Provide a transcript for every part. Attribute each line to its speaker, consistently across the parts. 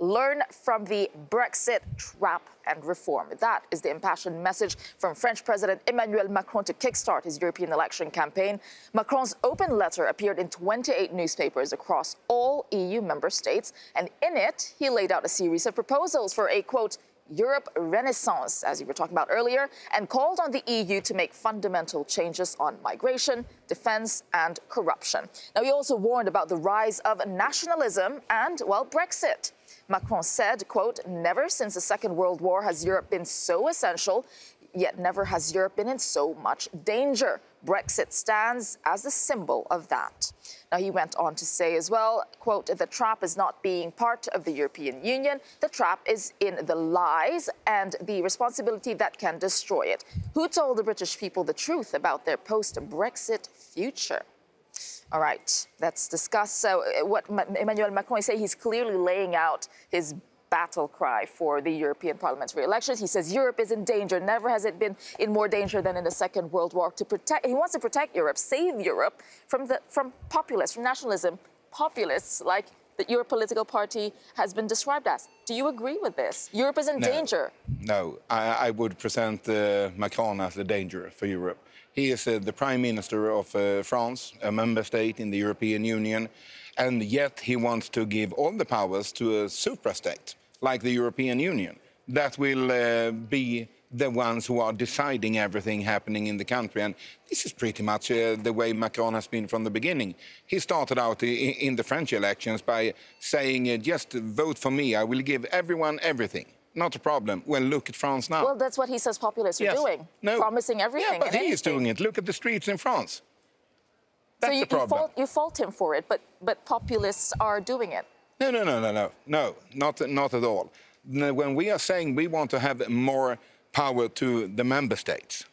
Speaker 1: learn from the Brexit trap and reform. That is the impassioned message from French President Emmanuel Macron to kickstart his European election campaign. Macron's open letter appeared in 28 newspapers across all EU member states, and in it, he laid out a series of proposals for a, quote, Europe Renaissance, as you were talking about earlier, and called on the EU to make fundamental changes on migration, defence and corruption. Now, he also warned about the rise of nationalism and, well, Brexit. Macron said, quote, never since the Second World War has Europe been so essential, yet never has Europe been in so much danger. Brexit stands as a symbol of that. Now, he went on to say as well, quote, the trap is not being part of the European Union. The trap is in the lies and the responsibility that can destroy it. Who told the British people the truth about their post-Brexit future? All right, let's discuss what Emmanuel Macron is saying. He's clearly laying out his battle cry for the European parliamentary elections. He says Europe is in danger. Never has it been in more danger than in the Second World War. He wants to protect Europe, save Europe from populists, from nationalism, populists like your political party has been described as. Do you agree with this? Europe is in danger.
Speaker 2: No, I would present Macron as a danger for Europe. He is the Prime Minister of France, a member state in the European Union, and yet he wants to give all the powers to a suprastate, like the European Union, that will be the ones who are deciding everything happening in the country. And this is pretty much the way Macron has been from the beginning. He started out in the French elections by saying, just vote for me, I will give everyone everything. Not a problem. Well, look at France now.
Speaker 1: Well, that's what he says populists are doing, promising everything.
Speaker 2: Yeah, but he is doing it. Look at the streets in France. That's the problem.
Speaker 1: You fault him for it, but populists are doing it.
Speaker 2: No, not at all. When we are saying we want to have more power to the member states,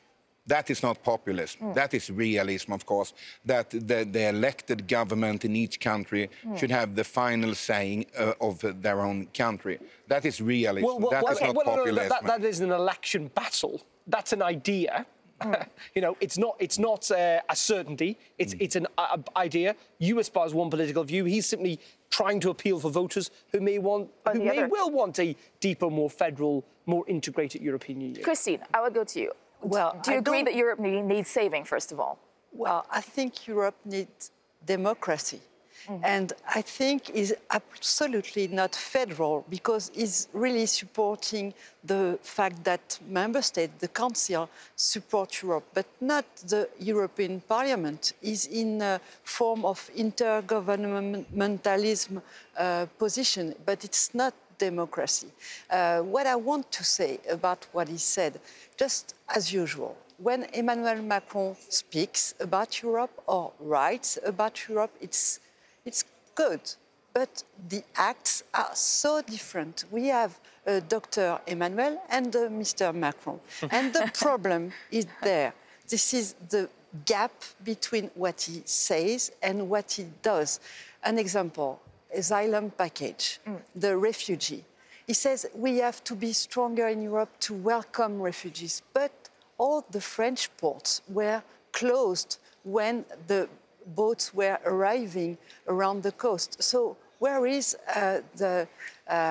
Speaker 2: that is not populism. That is realism, of course, that the elected government in each country should have the final saying of their own country. That is realism. That is not populism.
Speaker 3: That is an election battle. That's an idea. You know, it's not a certainty. It's an idea. You espouse one political view. He's simply trying to appeal for voters who may well want a deeper, more federal, more integrated European Union.
Speaker 1: Christine, I would go to you.
Speaker 4: Well,
Speaker 1: do you agree that Europe needs saving, first of all?
Speaker 4: Well, I think Europe needs democracy. And I think is absolutely not federal, because it's really supporting the fact that member states, the Council, support Europe, but not the European Parliament. Is in a form of intergovernmentalism position, but it's not democracy. What I want to say about what he said, just as usual, when Emmanuel Macron speaks about Europe or writes about Europe, it's good, but the acts are so different. We have Dr. Emmanuel and Mr. Macron, and the problem is there. This is the gap between what he says and what he does. An example, asylum package, the refugee. He says we have to be stronger in Europe to welcome refugees, but all the French ports were closed when the boats were arriving around the coast. So where is the...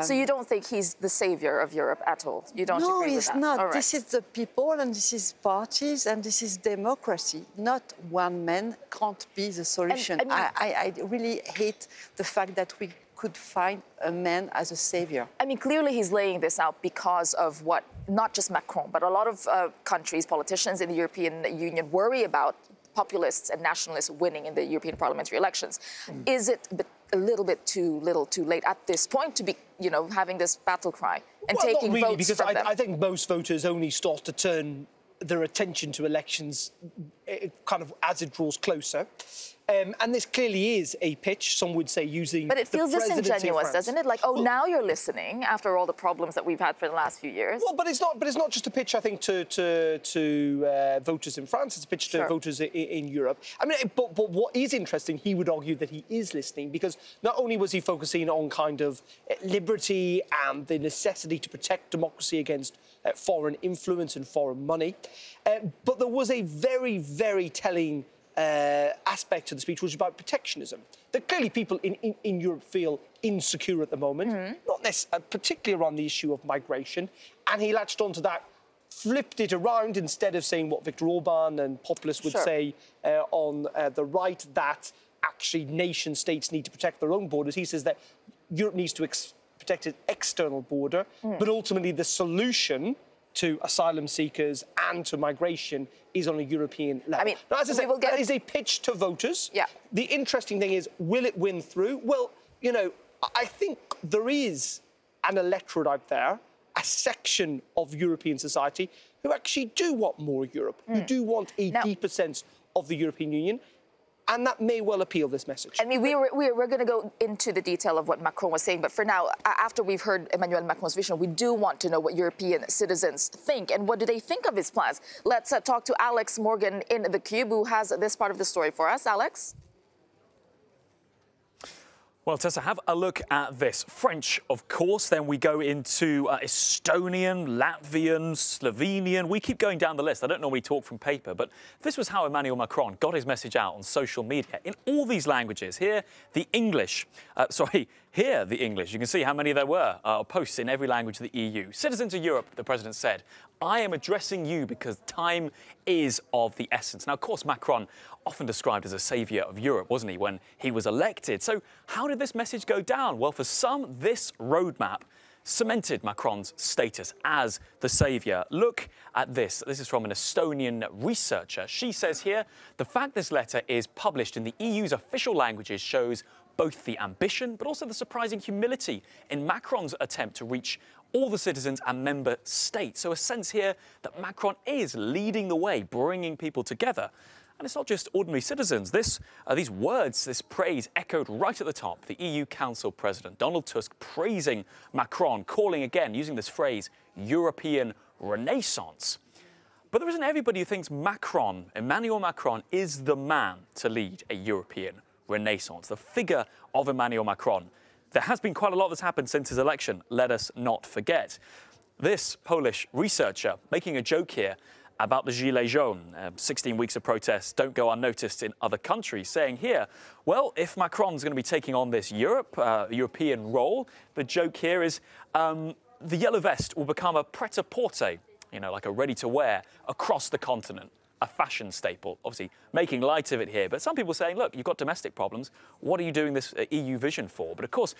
Speaker 1: So you don't think he's the savior of Europe at all? You don't agree with that?
Speaker 4: No, he's not.
Speaker 1: Right.
Speaker 4: This is the people, and this is parties, and this is democracy. Not one man can't be the solution. And, I really hate the fact that we could find a man as a savior.
Speaker 1: I mean, clearly he's laying this out because of what, not just Macron, but a lot of countries, politicians in the European Union worry about populists and nationalists winning in the European parliamentary elections. Is it a little bit too late at this point to be, having this battle cry and taking
Speaker 3: not really,
Speaker 1: votes
Speaker 3: because
Speaker 1: from them?
Speaker 3: I think most voters only start to turn their attention to elections kind of as it draws closer. And this clearly is a pitch, some would say, using
Speaker 1: But it feels
Speaker 3: the presidency
Speaker 1: disingenuous, doesn't it? Like, now you're listening after all the problems that we've had for the last few years.
Speaker 3: Well, but it's not just a pitch, I think, to voters in France. It's a pitch to voters in Europe. I mean, but what is interesting, he would argue that he is listening, because not only was he focusing on kind of liberty and the necessity to protect democracy against foreign influence and foreign money, but there was a very, very telling aspect to the speech, which was about protectionism. That clearly people in Europe feel insecure at the moment, not necessarily, particularly around the issue of migration. And he latched onto that, flipped it around instead of saying what Viktor Orban and populists would say on the right, that actually nation states need to protect their own borders. He says that Europe needs to protect its external border, but ultimately the solution to asylum seekers and to migration is on a European level.
Speaker 1: I mean,
Speaker 3: now, as I said, that is a pitch to voters.
Speaker 1: Yeah.
Speaker 3: The interesting thing is, will it win through? Well, you know, I think there is an electorate out there, a section of European society who actually do want more Europe, who do want a deeper sense of the European Union. And that may well appeal, this message.
Speaker 1: I mean, we're going to go into the detail of what Macron was saying, but for now, after we've heard Emmanuel Macron's vision, we do want to know what European citizens think and what do they think of his plans. Let's talk to Alex Morgan in the Cube, who has this part of the story for us. Alex?
Speaker 5: Well, Tessa, have a look at this. French, of course. Then we go into Estonian, Latvian, Slovenian. We keep going down the list. I don't normally talk from paper, but this was how Emmanuel Macron got his message out on social media. In all these languages, here the English. Here the English. You can see how many there were. Posts in every language of the EU. Citizens of Europe, the president said, I am addressing you because time is of the essence. Now, of course, Macron often described as a saviour of Europe, wasn't he, when he was elected? So how did this message go down? Well, for some, this roadmap cemented Macron's status as the saviour. Look at this. This is from an Estonian researcher. She says here, the fact this letter is published in the EU's official languages shows both the ambition but also the surprising humility in Macron's attempt to reach all the citizens and member states. So a sense here that Macron is leading the way, bringing people together. And it's not just ordinary citizens. These words, this praise echoed right at the top. The EU Council President, Donald Tusk, praising Macron, calling again, using this phrase, European Renaissance. But there isn't everybody who thinks Emmanuel Macron, is the man to lead a European Renaissance, the figure of Emmanuel Macron. There has been quite a lot that's happened since his election, let us not forget. This Polish researcher making a joke here about the Gilets jaunes, 16 weeks of protests don't go unnoticed in other countries, saying here, well, if Macron's going to be taking on this European role, the joke here is the yellow vest will become a pret-a-porter, like a ready-to-wear across the continent, a fashion staple. Obviously, making light of it here, but some people saying, look, you've got domestic problems. What are you doing this EU vision for? But of course,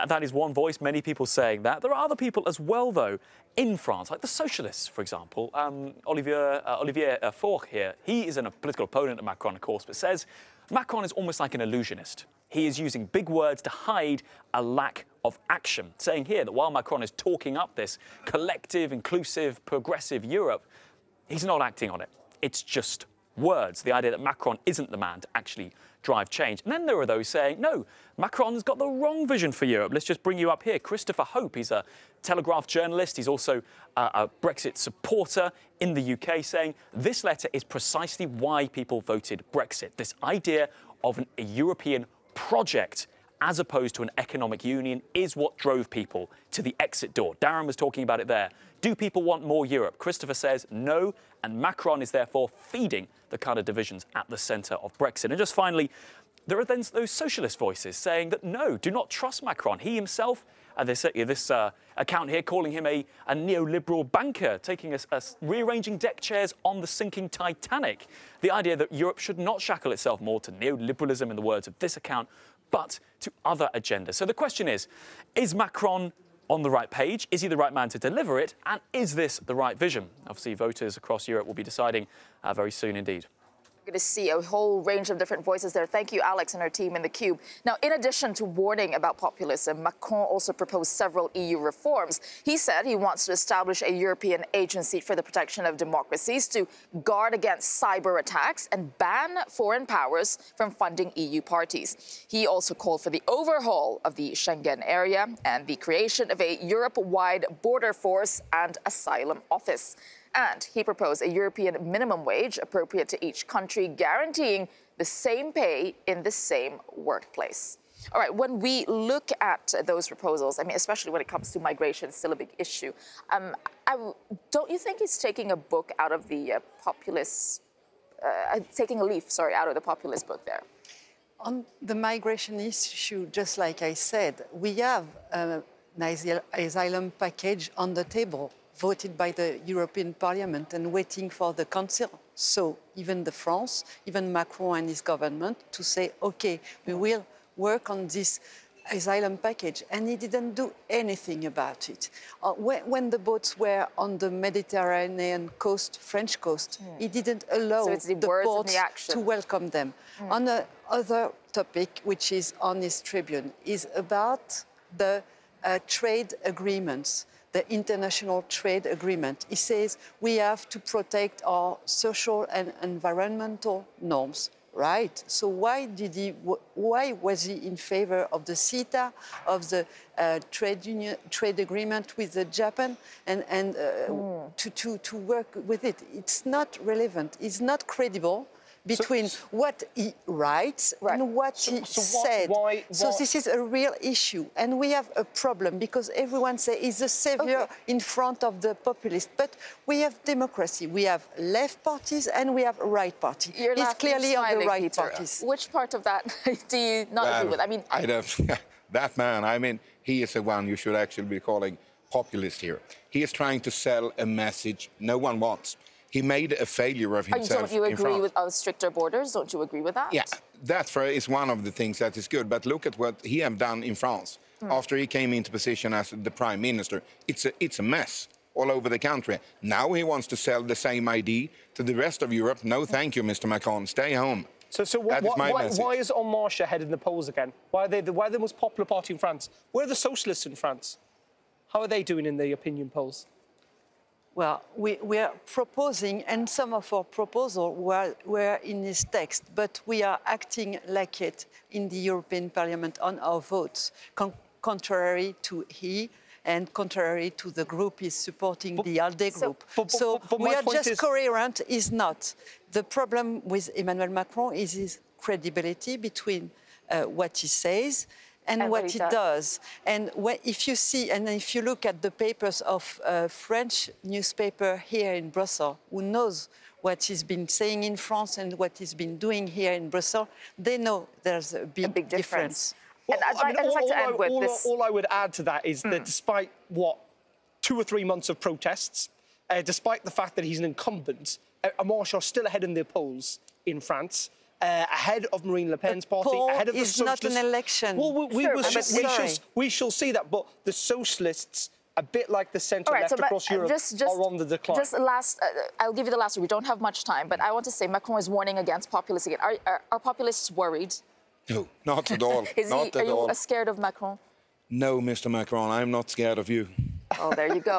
Speaker 5: that is one voice, many people saying that. There are other people as well, though, in France, like the socialists, for example. Olivier Faure here, he is a political opponent of Macron, of course, but says Macron is almost like an illusionist. He is using big words to hide a lack of action, saying here that while Macron is talking up this collective, inclusive, progressive Europe, he's not acting on it. It's just words, the idea that Macron isn't the man to actually drive change. And then there are those saying, no, Macron's got the wrong vision for Europe. Let's just bring you up here. Christopher Hope, he's a Telegraph journalist. He's also a Brexit supporter in the UK, saying this letter is precisely why people voted Brexit. This idea of a European project as opposed to an economic union is what drove people to the exit door. Darren was talking about it there. Do people want more Europe? Christopher says no, and Macron is therefore feeding the kind of divisions at the centre of Brexit. And just finally, there are then those socialist voices saying that no, do not trust Macron. He himself, this account here calling him a neoliberal banker, taking rearranging deck chairs on the sinking Titanic. The idea that Europe should not shackle itself more to neoliberalism, in the words of this account, but to other agendas. So the question is Macron on the right page? Is he the right man to deliver it? And is this the right vision? Obviously, voters across Europe will be deciding very soon indeed.
Speaker 1: We're going to see a whole range of different voices there. Thank you, Alex, and our team in the Cube. Now, in addition to warning about populism, Macron also proposed several EU reforms. He said he wants to establish a European agency for the protection of democracies to guard against cyber attacks and ban foreign powers from funding EU parties. He also called for the overhaul of the Schengen area and the creation of a Europe-wide border force and asylum office. And he proposed a European minimum wage appropriate to each country, guaranteeing the same pay in the same workplace. All right, when we look at those proposals, I mean, especially when it comes to migration, still a big issue. Don't you think he's taking a book out of the populist, taking a leaf, sorry, out of the populist book there?
Speaker 4: On the migration issue, just like I said, we have an asylum package on the table, voted by the European Parliament and waiting for the Council. So even France, even Macron and his government to say, OK, we will work on this asylum package. And he didn't do anything about it. When the boats were on the Mediterranean coast, French coast, he didn't allow the boats to welcome them. On another topic, which is on his tribune, is about the trade agreements, the international trade agreement. He says we have to protect our social and environmental norms. Right. So why was he in favor of the CETA, of the trade agreement with Japan, and to work with it? It's not relevant. It's not credible between what he writes and what he said. So this is a real issue. And we have a problem because everyone says he's a savior in front of the populist. But we have democracy. We have left parties and we have right party. He's clearly on the right parties.
Speaker 1: Which part of that do you not agree with? I mean,
Speaker 2: I don't, that man, I mean, he is the one you should actually be calling populist here. He is trying to sell a message no one wants. He made a failure of himself.
Speaker 1: Don't you agree with stricter borders? Don't you agree with that?
Speaker 2: Yeah, that is one of the things that is good. But look at what he have done in France after he came into position as the prime minister. It's a mess all over the country. Now he wants to sell the same idea to the rest of Europe. No, thank you, Mr. Macron. Stay home.
Speaker 3: So why is En Marche ahead in the polls again? Why are they the most popular party in France? Where are the socialists in France? How are they doing in the opinion polls?
Speaker 4: Well, we are proposing, and some of our proposals were in this text, but we are acting like it in the European Parliament on our votes, contrary to he and contrary to the group is supporting, the ALDE group. So we are just coherent, is not. The problem with Emmanuel Macron is his credibility between what he says and what he does. And if you see, and if you look at the papers of a French newspaper here in Brussels, who knows what he's been saying in France and what he's been doing here in Brussels, they know there's a big difference.
Speaker 3: Well, all I would add to that is that despite, 2 or 3 months of protests, despite the fact that he's an incumbent, En Marche are still ahead in the polls in France. Ahead of Marine Le Pen's party, ahead of the Socialists.
Speaker 4: It's not an election.
Speaker 3: Well, we shall see that, but the Socialists, a bit like the centre-left across Europe, are on the decline.
Speaker 1: Just last, I'll give you the last one. We don't have much time, but I want to say Macron is warning against populists again. Are populists worried?
Speaker 2: No, not at all.
Speaker 1: Are you scared of Macron?
Speaker 2: No, Mr. Macron, I'm not scared of you.
Speaker 1: Oh, there you go.